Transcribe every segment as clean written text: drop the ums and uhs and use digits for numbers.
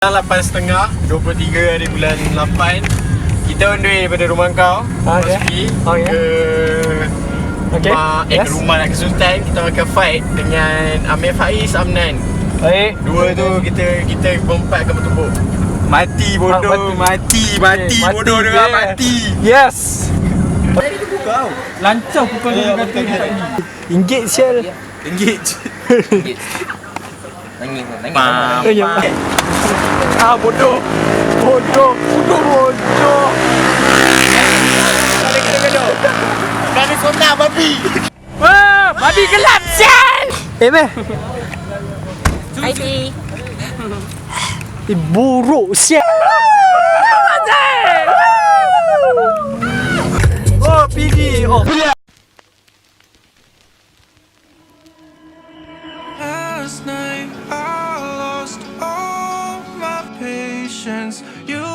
8.30, 23 hari bulan 8. Kita on the way daripada rumah kau, ke rumah nak ke Sultan. Kita akan fight dengan Amir Faiz, Amnan. Baik. Dua tu kita berempat akan bertumbuk. Mati bodoh, mati bodoh dengan mati. Yes. Tadi tu buka tau. Lancau pukul dia kata ni tak ni. Engage sial. Engage. Nangis. Bodoh. Kami sontak babi. Wah, babi gelap sial. Meh. ID. Buruk sial. Oh, PD. Oh. Last night I lost all my patience. You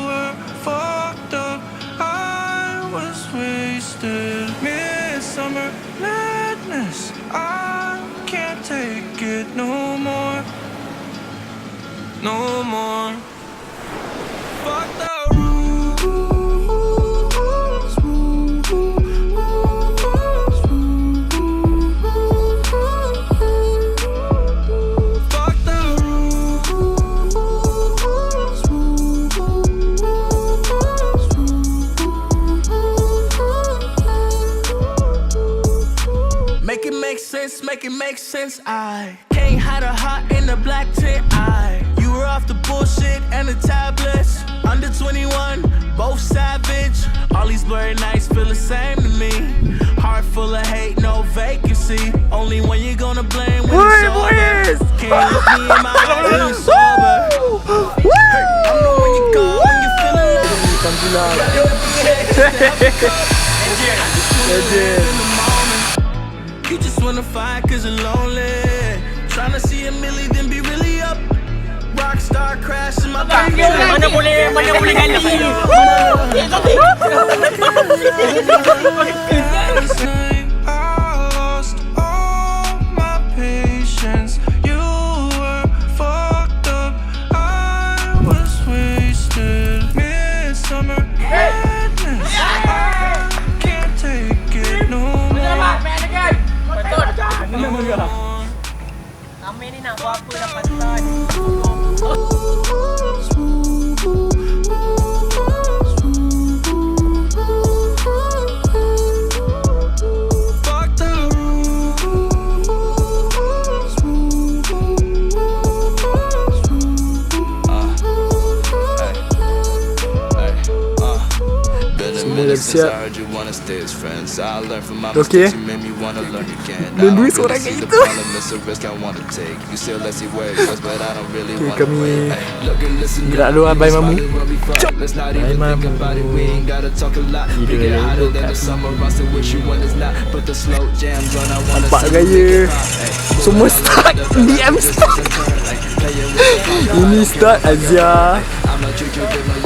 were fucked up, I was wasted. Midsummer madness, I can't take it no more. No more. Fuck the make it make sense. I can't hide a heart in the black tent. You were off the bullshit and the tablets. Under 21, both savage. All these blurry nights feel the same to me. Heart full of hate, no vacancy. Only when you're gonna blame when it's over. Can't look me in my eyes when you're sober. I know when you call when you're feeling you just wanna fight cause you're lonely. Tryna see a milli then be really up. Rockstar crash in my pocket. Mana boleh gali. Last night I lost all my patience. You were fucked up, I was wasted. Midsummer madness, I can't take it no more. Amir ni nak buat apa dah patut. Siap. Okey. Dan dua seorang kat itu. Okey, kami gerak dulu Abai Mamu. Abai Mamu. Nampak gaya. Semua start. DM start. Ini start Azia.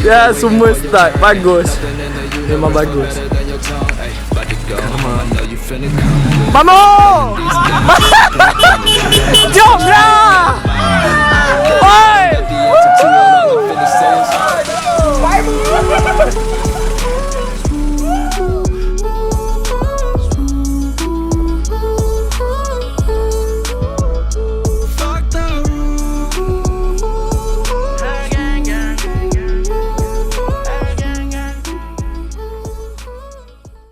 Ya, semua start. Bagus. Memang bagus. Vamos! Jom lah!